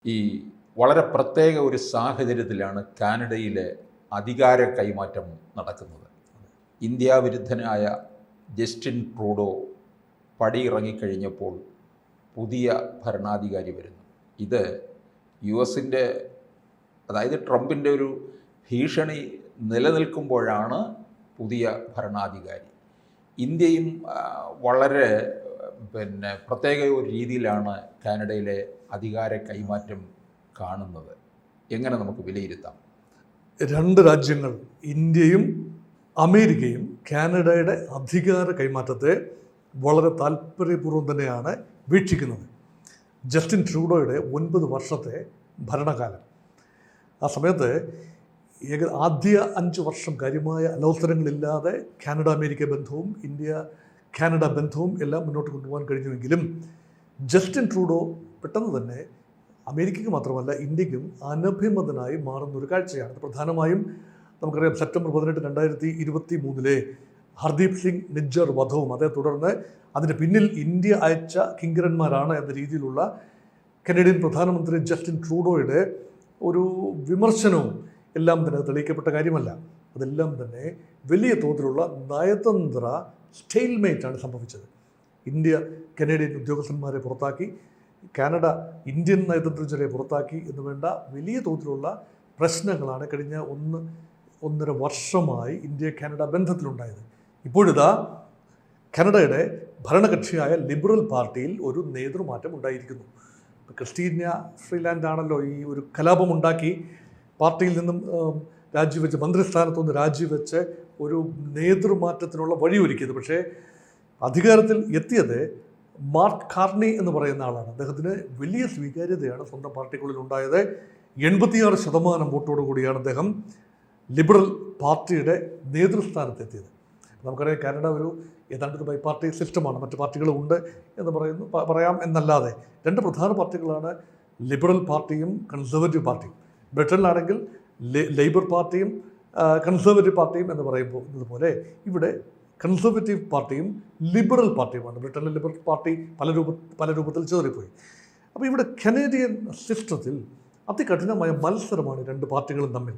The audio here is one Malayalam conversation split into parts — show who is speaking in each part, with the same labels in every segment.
Speaker 1: ഈ വളരെ പ്രത്യേക ഒരു സാഹചര്യത്തിലാണ് കാനഡയിലെ അധികാര കൈമാറ്റം നടക്കുന്നത്. ഇന്ത്യ വിരുദ്ധനായ ജസ്റ്റിൻ ട്രൂഡോ പടിയിറങ്ങിക്കഴിഞ്ഞപ്പോൾ പുതിയ ഭരണാധികാരി വരുന്നു. ഇത് യു എസിൻ്റെ, അതായത് ട്രംപിൻ്റെ ഒരു ഭീഷണി നിലനിൽക്കുമ്പോഴാണ് പുതിയ ഭരണാധികാരി. ഇന്ത്യയും വളരെ പ്രത്യേക ഒരു രീതിയിലാണ് കാനഡയിലെ അധികാര കൈമാറ്റം കാണുന്നത്. എങ്ങനെ നമുക്ക് വിലയിരുത്താം?
Speaker 2: രണ്ട് രാജ്യങ്ങൾ, ഇന്ത്യയും അമേരിക്കയും, കാനഡയുടെ അധികാര കൈമാറ്റത്തെ വളരെ താല്പര്യപൂർവ്വം തന്നെയാണ് വീക്ഷിക്കുന്നത്. ജസ്റ്റിൻ ട്രൂഡോയുടെ 9 വർഷത്തെ ഭരണകാലം, ആ സമയത്ത് ആദ്യ 5 വർഷം കാര്യമായ അലോസരങ്ങളില്ലാതെ കാനഡ അമേരിക്ക ബന്ധവും ഇന്ത്യ കാനഡ ബന്ധവും എല്ലാം മുന്നോട്ട് കൊണ്ടുപോകാൻ കഴിഞ്ഞുവെങ്കിലും ജസ്റ്റിൻ ട്രൂഡോ പെട്ടെന്ന് തന്നെ അമേരിക്കയ്ക്ക് മാത്രമല്ല ഇന്ത്യക്കും അനഭിമതനായി മാറുന്നൊരു കാഴ്ചയാണ്. പ്രധാനമായും നമുക്കറിയാം, സെപ്റ്റംബർ 18, 2023 ഹർദീപ് സിംഗ് നിജ്ജർ വധവും അതേ തുടർന്ന് അതിന് പിന്നിൽ ഇന്ത്യ അയച്ച കിങ്കരന്മാരാണ് എന്ന രീതിയിലുള്ള കനേഡിയൻ പ്രധാനമന്ത്രി ജസ്റ്റിൻ ട്രൂഡോയുടെ ഒരു വിമർശനവും എല്ലാം തന്നെ തെളിയിക്കപ്പെട്ട കാര്യമല്ല. അതെല്ലാം തന്നെ വലിയ തോതിലുള്ള നയതന്ത്ര സ്റ്റെയിൽമേറ്റാണ് സംഭവിച്ചത്. ഇന്ത്യ കനേഡിയൻ ഉദ്യോഗസ്ഥന്മാരെ പുറത്താക്കി, കാനഡ ഇന്ത്യൻ നയതന്ത്രജ്ഞരെ പുറത്താക്കി എന്ന് വേണ്ട വലിയ തോതിലുള്ള പ്രശ്നങ്ങളാണ് കഴിഞ്ഞ 1.5 വർഷമായി ഇന്ത്യ കാനഡ ബന്ധത്തിലുണ്ടായത്. ഇപ്പോഴിതാ കാനഡയുടെ ഭരണകക്ഷിയായ ലിബറൽ പാർട്ടിയിൽ ഒരു നേതൃമാറ്റം ഉണ്ടായിരിക്കുന്നു. ക്രിസ്റ്റീന ഫ്രീലാൻഡ് ആണല്ലോ ഈ ഒരു കലാപമുണ്ടാക്കി പാർട്ടിയിൽ നിന്നും രാജിവെച്ച്, മന്ത്രിസ്ഥാനത്തുനിന്ന് രാജിവെച്ച് ഒരു നേതൃമാറ്റത്തിനുള്ള വഴിയൊരുക്കിയത്. പക്ഷേ അധികാരത്തിൽ എത്തിയത് മാർക്ക് കാർണി എന്ന് പറയുന്ന ആളാണ്. അദ്ദേഹത്തിന് വലിയ സ്വീകാര്യതയാണ് സ്വന്തം പാർട്ടിക്കുള്ളിൽ ഉണ്ടായത്. 86% വോട്ടോടു കൂടിയാണ് അദ്ദേഹം ലിബറൽ പാർട്ടിയുടെ നേതൃസ്ഥാനത്തെത്തിയത്. നമുക്കറിയാം, കാനഡ ഏതാണ്ടൊരു ബൈ പാർട്ടി സിസ്റ്റമാണ്. മറ്റ് പാർട്ടികളും ഉണ്ട് എന്ന് പറയാം എന്നല്ലാതെ 2 പ്രധാന പാർട്ടികളാണ് ലിബറൽ പാർട്ടിയും കൺസർവേറ്റീവ് പാർട്ടിയും. ബ്രിട്ടനിലാണെങ്കിൽ ലേബർ പാർട്ടിയും കൺസർവേറ്റീവ് പാർട്ടിയും എന്ന് പറയുമ്പോൾ പോലെ ഇവിടെ കൺസർവേറ്റീവ് പാർട്ടിയും ലിബറൽ പാർട്ടിയുമാണ്. ബ്രിട്ടനിലെ ലിബറൽ പാർട്ടി പല രൂപത്തിൽ ചേറിപ്പോയി. അപ്പോൾ ഇവിടെ കനേഡിയൻ സിസ്റ്റത്തിൽ അതികഠിനമായ മത്സരമാണ് 2 പാർട്ടികളും തമ്മിൽ.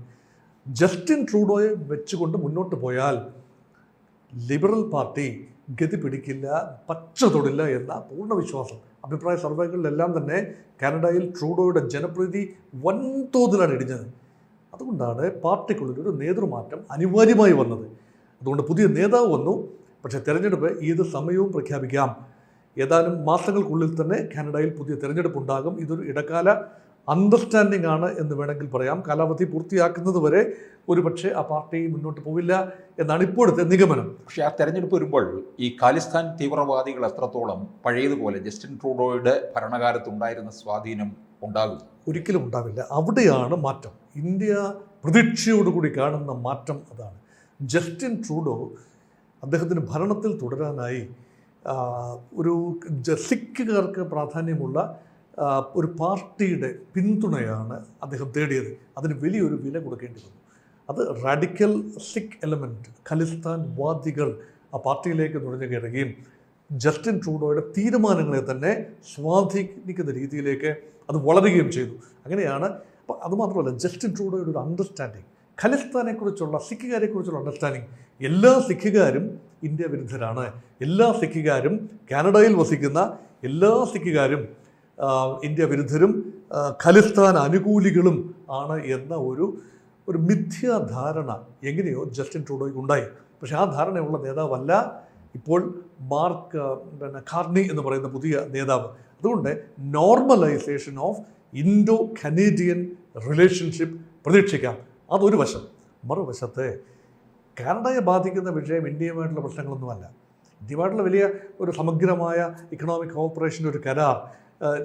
Speaker 2: ജസ്റ്റിൻ ട്രൂഡോയെ വെച്ചുകൊണ്ട് മുന്നോട്ട് പോയാൽ ലിബറൽ പാർട്ടി ഗതി പിടിക്കില്ല, പച്ച തൊടില്ല എന്ന പൂർണ്ണ വിശ്വാസം. അഭിപ്രായ സർവേകളിലെല്ലാം തന്നെ കാനഡയിൽ ട്രൂഡോയുടെ ജനപ്രീതി വൻതോതിലാണ് ഇടിഞ്ഞത്. അതുകൊണ്ടാണ് പാർട്ടിക്കുള്ളിൽ ഒരു നേതൃമാറ്റം അനിവാര്യമായി വന്നത്. അതുകൊണ്ട് പുതിയ നേതാവ് വന്നു. പക്ഷേ തെരഞ്ഞെടുപ്പ് ഏത് സമയവും പ്രഖ്യാപിക്കാം. ഏതാനും മാസങ്ങൾക്കുള്ളിൽ തന്നെ കാനഡയിൽ പുതിയ തെരഞ്ഞെടുപ്പ് ഉണ്ടാകും. ഇതൊരു ഇടക്കാല അണ്ടർസ്റ്റാൻഡിംഗ് ആണ് എന്ന് വേണമെങ്കിൽ പറയാം. കാലാവധി പൂർത്തിയാക്കുന്നത് വരെ ഒരുപക്ഷെ ആ പാർട്ടി മുന്നോട്ട് പോവില്ല എന്നാണ് ഇപ്പോഴത്തെ നിഗമനം.
Speaker 1: പക്ഷേ ആ തെരഞ്ഞെടുപ്പ് വരുമ്പോൾ ഈ ഖാലിസ്ഥാൻ തീവ്രവാദികൾ എത്രത്തോളം പഴയതുപോലെ ജസ്റ്റിൻ ട്രൂഡോയുടെ ഭരണകാലത്തുണ്ടായിരുന്ന സ്വാധീനം ഉണ്ടാകും?
Speaker 2: ഒരിക്കലും ഉണ്ടാവില്ല. അവിടെയാണ് മാറ്റം. ഇന്ത്യ പ്രതീക്ഷയോടുകൂടി കാണുന്ന മാറ്റം അതാണ്. ജസ്റ്റിൻ ട്രൂഡോ അദ്ദേഹത്തിന് ഭരണത്തിൽ തുടരാനായി ഒരു സിഖുകാർക്ക് പ്രാധാന്യമുള്ള ഒരു പാർട്ടിയുടെ പിന്തുണയാണ് അദ്ദേഹം തേടിയത്. അതിന് വലിയൊരു വില കൊടുക്കേണ്ടി വന്നു. അത് റാഡിക്കൽ സിഖ് എലമെൻറ്റ്, ഖലിസ്ഥാൻ വാദികൾ ആ പാർട്ടിയിലേക്ക് നുഴഞ്ഞു കയറുകയും ജസ്റ്റിൻ ട്രൂഡോയുടെ തീരുമാനങ്ങളെ തന്നെ സ്വാധീനിക്കുന്ന രീതിയിലേക്ക് അത് വളരുകയും ചെയ്തു. അങ്ങനെയാണ്. അപ്പോൾ അതുമാത്രമല്ല, ജസ്റ്റിൻ ട്രൂഡോയുടെ ഒരു അണ്ടർസ്റ്റാൻഡിങ്, ഖലിസ്ഥാനെക്കുറിച്ചുള്ള, സിഖുകാരെക്കുറിച്ചുള്ള അണ്ടർസ്റ്റാൻഡിങ്, എല്ലാ സിഖുകാരും ഇന്ത്യ വിരുദ്ധരാണ്, എല്ലാ സിഖുകാരും കാനഡയിൽ വസിക്കുന്ന എല്ലാ സിഖുകാരും ഇന്ത്യ വിരുദ്ധരും ഖലിസ്ഥാൻ അനുകൂലികളും ആണ് എന്ന ഒരു മിഥ്യാധാരണ എങ്ങനെയോ ജസ്റ്റിൻ ട്രൂഡോയ്ക്ക് ഉണ്ടായി. പക്ഷേ ആ ധാരണയുള്ള നേതാവല്ല ഇപ്പോൾ മാർക്ക് കാർണി എന്ന് പറയുന്ന പുതിയ നേതാവ്. അതുകൊണ്ട് normalisation of Indo Canadian relationship പ്രതീക്ഷിക്കാം. അതൊരു വശം. മറുവശത്ത് കാനഡയെ ബാധിക്കുന്ന വിഷയം ഇന്ത്യയുമായിട്ടുള്ള പ്രശ്നങ്ങളൊന്നുമല്ല. ഇന്ത്യയുമായിട്ടുള്ള വലിയ ഒരു സമഗ്രമായ ഇക്കണോമിക് കോഓപ്പറേഷൻ്റെ ഒരു കരാർ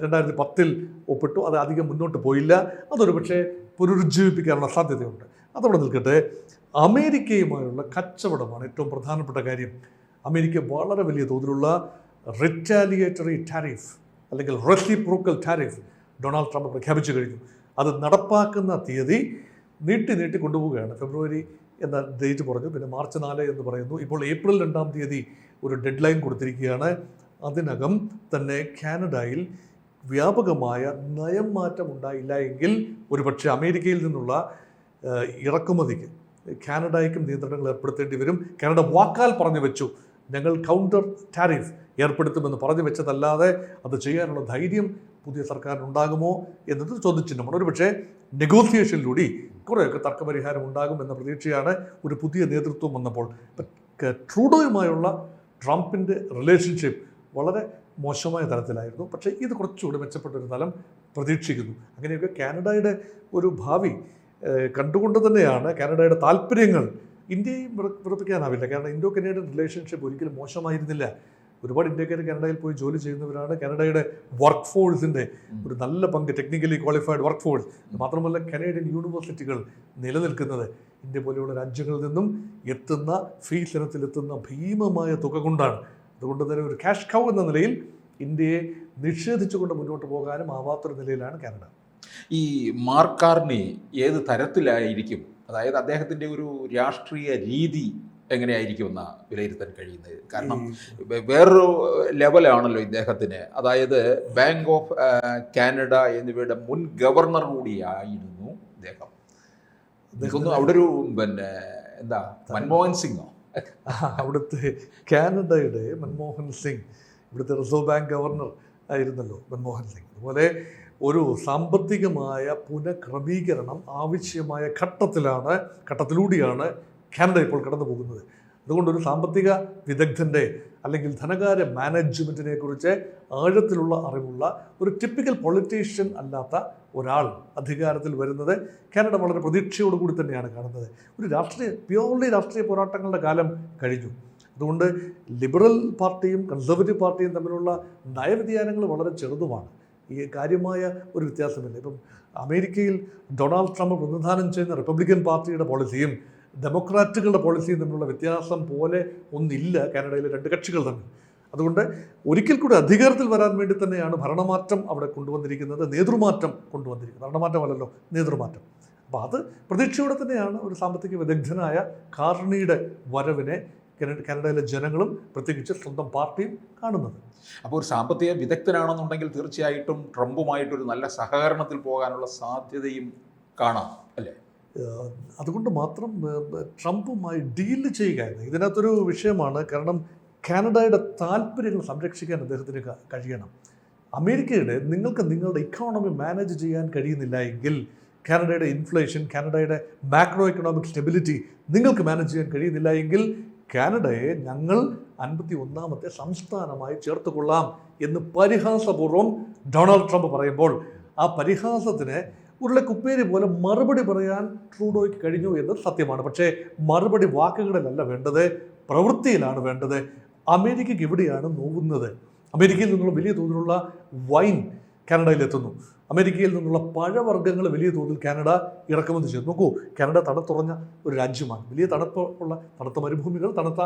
Speaker 2: 2010 ഒപ്പിട്ടു. അത് അധികം മുന്നോട്ട് പോയില്ല. അതൊരു പക്ഷേ പുനരുജ്ജീവിപ്പിക്കാനുള്ള സാധ്യതയുണ്ട്. അതവിടെ നിൽക്കട്ടെ. അമേരിക്കയുമായുള്ള കച്ചവടമാണ് ഏറ്റവും പ്രധാനപ്പെട്ട കാര്യം. അമേരിക്ക വളരെ വലിയ തോതിലുള്ള റിറ്റാലിയേറ്ററി ടാരിഫ് അല്ലെങ്കിൽ റെസിപ്രോക്കൽ ടാരിഫ് ഡൊണാൾഡ് ട്രംപ് പ്രഖ്യാപിച്ചു കഴിഞ്ഞു. അത് നടപ്പാക്കുന്ന തീയതി നീട്ടി കൊണ്ടുപോവുകയാണ്. ഫെബ്രുവരി എന്ന ഡേറ്റ് പറഞ്ഞു, പിന്നെ മാർച്ച് 4 എന്ന് പറയുന്നു. ഇപ്പോൾ ഏപ്രിൽ 2 ഒരു ഡെഡ് ലൈൻ കൊടുത്തിരിക്കുകയാണ്. അതിനകം തന്നെ കാനഡയിൽ വ്യാപകമായ നയം മാറ്റം ഉണ്ടായില്ല എങ്കിൽ ഒരുപക്ഷെ അമേരിക്കയിൽ നിന്നുള്ള ഇറക്കുമതിക്ക് കാനഡയ്ക്കും നിയന്ത്രണങ്ങൾ ഏർപ്പെടുത്തേണ്ടി വരും. കാനഡ വാക്കാൽ പറഞ്ഞു വെച്ചു, ഞങ്ങൾ കൗണ്ടർ ടാരിഫ് ഏർപ്പെടുത്തുമെന്ന് പറഞ്ഞു വെച്ചതല്ലാതെ അത് ചെയ്യാനുള്ള ധൈര്യം പുതിയ സർക്കാരിനുണ്ടാകുമോ എന്നത് ചോദ്യചിഹ്നമാണ്. ഒരുപക്ഷെ നെഗോസിയേഷനിലൂടെ കുറേയൊക്കെ തർക്കപരിഹാരം ഉണ്ടാകും എന്ന പ്രതീക്ഷയാണ് ഒരു പുതിയ നേതൃത്വം വന്നപ്പോൾ. ട്രൂഡോയുമായുള്ള ട്രംപിൻ്റെ റിലേഷൻഷിപ്പ് വളരെ മോശമായ തലത്തിലായിരുന്നു. പക്ഷേ ഇത് കുറച്ചുകൂടി മെച്ചപ്പെട്ടൊരു തലം പ്രതീക്ഷിക്കുന്നു. അങ്ങനെയൊക്കെ കാനഡയുടെ ഒരു ഭാവി കണ്ടുകൊണ്ട് തന്നെയാണ് കാനഡയുടെ താല്പര്യങ്ങൾ ഇന്ത്യയും വിറപ്പിക്കാനാവില്ല. കാരണം ഇൻഡോ കനേഡിയൻ റിലേഷൻഷിപ്പ് ഒരിക്കലും മോശമായിരുന്നില്ല. ഒരുപാട് ഇന്ത്യക്കാർ കാനഡയിൽ പോയി ജോലി ചെയ്യുന്നവരാണ്. കാനഡയുടെ വർക്ക് ഫോഴ്സിൻ്റെ ഒരു നല്ല പങ്ക്, ടെക്നിക്കലി ക്വാളിഫൈഡ് വർക്ക് ഫോഴ്സ്, മാത്രമല്ല കനേഡിയൻ യൂണിവേഴ്സിറ്റികൾ നിലനിൽക്കുന്നത് ഇന്ത്യ പോലെയുള്ള രാജ്യങ്ങളിൽ നിന്നും എത്തുന്ന ഫീസ് ഇനത്തിലെത്തുന്ന ഭീമമായ തുക കൊണ്ടാണ്. അതുകൊണ്ട് തന്നെ ഒരു ക്യാഷ് കൗ എന്ന നിലയിൽ ഇന്ത്യയെ നിഷേധിച്ചുകൊണ്ട് മുന്നോട്ട് പോകാനും ആവാത്തൊരു നിലയിലാണ് കാനഡ.
Speaker 1: ഈ മാർക്ക് കാർണി ഏത് തരത്തിലായിരിക്കും, അതായത് അദ്ദേഹത്തിൻ്റെ ഒരു രാഷ്ട്രീയ രീതി എങ്ങനെയായിരിക്കുമെന്ന വിലയിരുത്താൻ കഴിയുന്നത്? കാരണം വേറൊരു ലെവലാണല്ലോ ഇദ്ദേഹത്തിന്. അതായത് ബാങ്ക് ഓഫ് കാനഡ എന്നിവയുടെ മുൻ ഗവർണർ കൂടിയായിരുന്നു ഇദ്ദേഹം. ഇതൊന്നും അവിടെ ഒരു എന്താ മൻമോഹൻ സിംഗോ,
Speaker 2: അവിടുത്തെ കാനഡയുടെ മൻമോഹൻ സിംഗ് ഇവിടുത്തെ റിസർവ് ബാങ്ക് ഗവർണർ ആയിരുന്നല്ലോ മൻമോഹൻ സിംഗ്. അതുപോലെ ഒരു സാമ്പത്തികമായ പുനഃക്രമീകരണം ആവശ്യമായ ഘട്ടത്തിലൂടെയാണ് കാനഡ ഇപ്പോൾ കടന്നു പോകുന്നത്. അതുകൊണ്ടൊരു സാമ്പത്തിക വിദഗ്ധൻ്റെ അല്ലെങ്കിൽ ധനകാര്യ മാനേജ്മെൻറ്റിനെ കുറിച്ച് ആഴത്തിലുള്ള അറിവുള്ള ഒരു ടിപ്പിക്കൽ പൊളിറ്റീഷ്യൻ അല്ലാത്ത ഒരാൾ അധികാരത്തിൽ വരുന്നത് കാനഡ വളരെ പ്രതീക്ഷയോടുകൂടി തന്നെയാണ് കാണുന്നത്. ഒരു പ്യോർലി രാഷ്ട്രീയ പോരാട്ടങ്ങളുടെ കാലം കഴിഞ്ഞു. അതുകൊണ്ട് ലിബറൽ പാർട്ടിയും കൺസർവേറ്റീവ് പാർട്ടിയും തമ്മിലുള്ള നയവ്യതിയാനങ്ങൾ വളരെ ചെറുതുമാണ്. ഈ കാര്യമായ ഒരു വ്യത്യാസമില്ല. ഇപ്പം അമേരിക്കയിൽ ഡൊണാൾഡ് ട്രംപ് പ്രതിനിധാനം ചെയ്യുന്ന റിപ്പബ്ലിക്കൻ പാർട്ടിയുടെ പോളിസിയും ഡെമോക്രാറ്റുകളുടെ പോളിസിയും തമ്മിലുള്ള വ്യത്യാസം പോലെ ഒന്നില്ല കാനഡയിലെ രണ്ട് കക്ഷികൾ തമ്മിൽ. അതുകൊണ്ട് ഒരിക്കൽ കൂടി അധികാരത്തിൽ വരാൻ വേണ്ടി തന്നെയാണ് ഭരണമാറ്റം അവിടെ കൊണ്ടുവന്നിരിക്കുന്നത്, നേതൃമാറ്റം കൊണ്ടുവന്നിരിക്കുന്നത്. ഭരണമാറ്റമല്ലല്ലോ, നേതൃമാറ്റം. അപ്പോൾ അത് പ്രതീക്ഷയോടെ തന്നെയാണ് ഒരു സാമ്പത്തിക വിദഗ്ധനായ കാർണിയുടെ വരവിനെ കാനഡയിലെ ജനങ്ങളും പ്രത്യേകിച്ച് സ്വന്തം പാർട്ടിയും കാണുന്നത്.
Speaker 1: അപ്പോൾ ഒരു സാമ്പത്തിക വിദഗ്ധനാണെന്നുണ്ടെങ്കിൽ തീർച്ചയായിട്ടും ട്രംപുമായിട്ടൊരു നല്ല സഹകരണത്തിൽ പോകാനുള്ള സാധ്യതയും കാണാം അല്ലേ?
Speaker 2: അതുകൊണ്ട് മാത്രം ട്രംപുമായി ഡീല് ചെയ്യുക എന്ന് ഇതിനകത്തൊരു വിഷയമാണ്. കാരണം കാനഡയുടെ താല്പര്യങ്ങൾ സംരക്ഷിക്കാൻ അദ്ദേഹത്തിന് കഴിയണം. അമേരിക്കയുടെ നിങ്ങൾക്ക് നിങ്ങളുടെ ഇക്കോണമി മാനേജ് ചെയ്യാൻ കഴിയുന്നില്ല എങ്കിൽ, കാനഡയുടെ ഇൻഫ്ലേഷൻ, കാനഡയുടെ മാക്രോ എക്കണോമിക് സ്റ്റെബിലിറ്റി നിങ്ങൾക്ക് മാനേജ് ചെയ്യാൻ കഴിയുന്നില്ല എങ്കിൽ കാനഡയെ ഞങ്ങൾ 51ാമത്തെ സംസ്ഥാനമായി ചേർത്തുകൊള്ളാം എന്ന് പരിഹാസപൂർവ്വം ഡൊണാൾഡ് ട്രംപ് പറയുമ്പോൾ ആ പരിഹാസത്തിന് ഉരുളക്കുപ്പേരി പോലെ മറുപടി പറയാൻ ട്രൂഡോയ്ക്ക് കഴിഞ്ഞു എന്നത് സത്യമാണ്. പക്ഷേ മറുപടി വാക്കുകളിലല്ല വേണ്ടത്, പ്രവൃത്തിയിലാണ് വേണ്ടത്. അമേരിക്കയ്ക്ക് എവിടെയാണ് നോവുന്നത്? അമേരിക്കയിൽ നിന്നുള്ള വലിയ തോതിലുള്ള വൈൻ കാനഡയിലെത്തുന്നു. അമേരിക്കയിൽ നിന്നുള്ള പഴവർഗ്ഗങ്ങൾ വലിയ തോതിൽ കാനഡ ഇറക്കുമതി ചെയ്തു. നോക്കൂ, കാനഡ തണുത്തുറഞ്ഞ ഒരു രാജ്യമാണ്. വലിയ തണുപ്പുള്ള തണുത്ത മരുഭൂമികൾ, തണുത്ത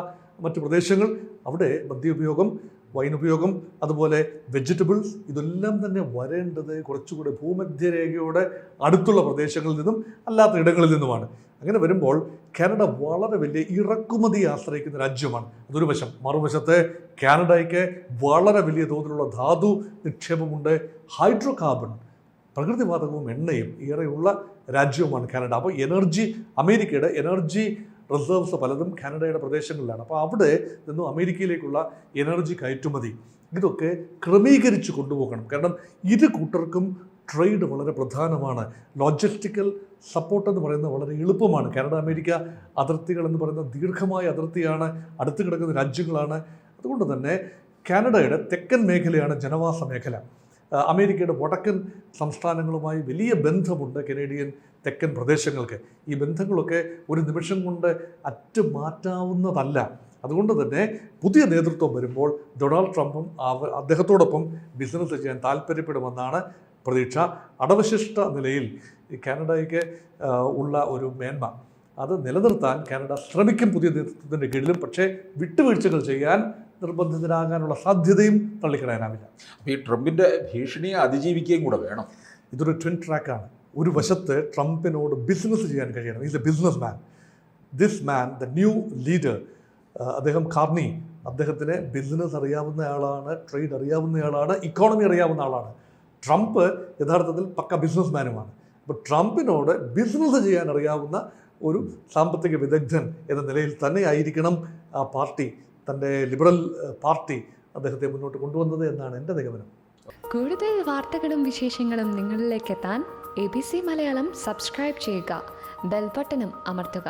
Speaker 2: മറ്റ് പ്രദേശങ്ങൾ, അവിടെ മദ്യ ഉപയോഗം, വൈൻ ഉപയോഗം, അതുപോലെ വെജിറ്റബിൾസ്, ഇതെല്ലാം തന്നെ വരേണ്ടത് കുറച്ചുകൂടെ ഭൂമധ്യരേഖയുടെ അടുത്തുള്ള പ്രദേശങ്ങളിൽ നിന്നും അല്ലാത്ത ഇടങ്ങളിൽ നിന്നുമാണ്. അങ്ങനെ വരുമ്പോൾ കാനഡ വളരെ വലിയ ഇറക്കുമതിയെ ആശ്രയിക്കുന്ന രാജ്യമാണ്. അതൊരു വശം. മറുവശത്ത് കാനഡയ്ക്ക് വളരെ വലിയ തോതിലുള്ള ധാതു നിക്ഷേപമുണ്ട്. ഹൈഡ്രോ കാർബൺ, പ്രകൃതിവാതകവും എണ്ണയും ഏറെയുള്ള രാജ്യവുമാണ് കാനഡ. അപ്പോൾ അമേരിക്കയുടെ എനർജി റിസർവ്സ് പലതും കാനഡയുടെ പ്രദേശങ്ങളിലാണ്. അപ്പോൾ അവിടെ നിന്നും അമേരിക്കയിലേക്കുള്ള എനർജി കയറ്റുമതി ഇതൊക്കെ ക്രമീകരിച്ച് കൊണ്ടുപോകണം. കാരണം ഇരു കൂട്ടർക്കും ട്രേഡ് വളരെ പ്രധാനമാണ്. ലോജിസ്റ്റിക്കൽ സപ്പോർട്ട് എന്ന് പറയുന്നത് വളരെ എളുപ്പമാണ്. കാനഡ അമേരിക്ക അതിർത്തികൾ എന്ന് പറയുന്ന ദീർഘമായ അതിർത്തിയാണ്, അടുത്ത് കിടക്കുന്ന രാജ്യങ്ങളാണ്. അതുകൊണ്ട് തന്നെ കാനഡയുടെ തെക്കൻ മേഖലയാണ് ജനവാസ മേഖല. അമേരിക്കയുടെ വടക്കൻ സംസ്ഥാനങ്ങളുമായി വലിയ ബന്ധമുണ്ട് കനേഡിയൻ തെക്കൻ പ്രദേശങ്ങൾക്ക്. ഈ ബന്ധങ്ങളൊക്കെ ഒരു നിമിഷം കൊണ്ട് അറ്റുമാറ്റാവുന്നതല്ല. അതുകൊണ്ട് തന്നെ പുതിയ നേതൃത്വം വരുമ്പോൾ ഡൊണാൾഡ് ട്രംപും അദ്ദേഹത്തോടൊപ്പം ബിസിനസ് ചെയ്യാൻ താല്പര്യപ്പെടുമെന്നാണ് പ്രതീക്ഷ. അടവശിഷ്ട നിലയിൽ കാനഡയ്ക്ക് ഉള്ള ഒരു മേന്മ അത് നിലനിർത്താൻ കാനഡ ശ്രമിക്കും പുതിയ നേതൃത്വത്തിൻ്റെ കീഴിലും. പക്ഷേ വിട്ടുവീഴ്ചകൾ ചെയ്യാൻ നിർബന്ധിതരാകാനുള്ള സാധ്യതയും തള്ളിക്കളയാനാവില്ല.
Speaker 1: അപ്പോൾ ഈ ട്രംപിൻ്റെ ഭീഷണിയെ അതിജീവിക്കുകയും കൂടെ വേണം.
Speaker 2: ഇതൊരു ട്വിൻ ട്രാക്കാണ്. ഒരു വശത്ത് ട്രംപിനോട് ബിസിനസ് ചെയ്യാൻ കഴിയണം. Is A business man. This man, the new leader, അദ്ദേഹം കാർണി, അദ്ദേഹത്തിന് ബിസിനസ് അറിയാവുന്ന ആളാണ്, ട്രേഡ് അറിയാവുന്ന ആളാണ്, ഇക്കോണമി അറിയാവുന്ന ആളാണ്. ട്രംപ് യഥാർത്ഥത്തിൽ പക്ക ബിസിനസ്മാനുമാണ്. അപ്പോൾ ട്രംപിനോട് ബിസിനസ് ചെയ്യാൻ അറിയാവുന്ന ഒരു സാമ്പത്തിക വിദഗ്ധൻ എന്ന നിലയിൽ തന്നെയായിരിക്കണം ആ പാർട്ടി, തൻ്റെ ലിബറൽ പാർട്ടി അദ്ദേഹത്തെ മുന്നോട്ട് കൊണ്ടുവന്നത് എന്നാണ് എൻ്റെ നിഗമനം.
Speaker 3: കൂടുതൽ വാർത്തകളും വിശേഷങ്ങളും നിങ്ങളിലേക്ക് എത്താൻ ABC മലയാളം സബ്സ്ക്രൈബ് ചെയ്യുക, ബെൽ ബട്ടണും അമർത്തുക.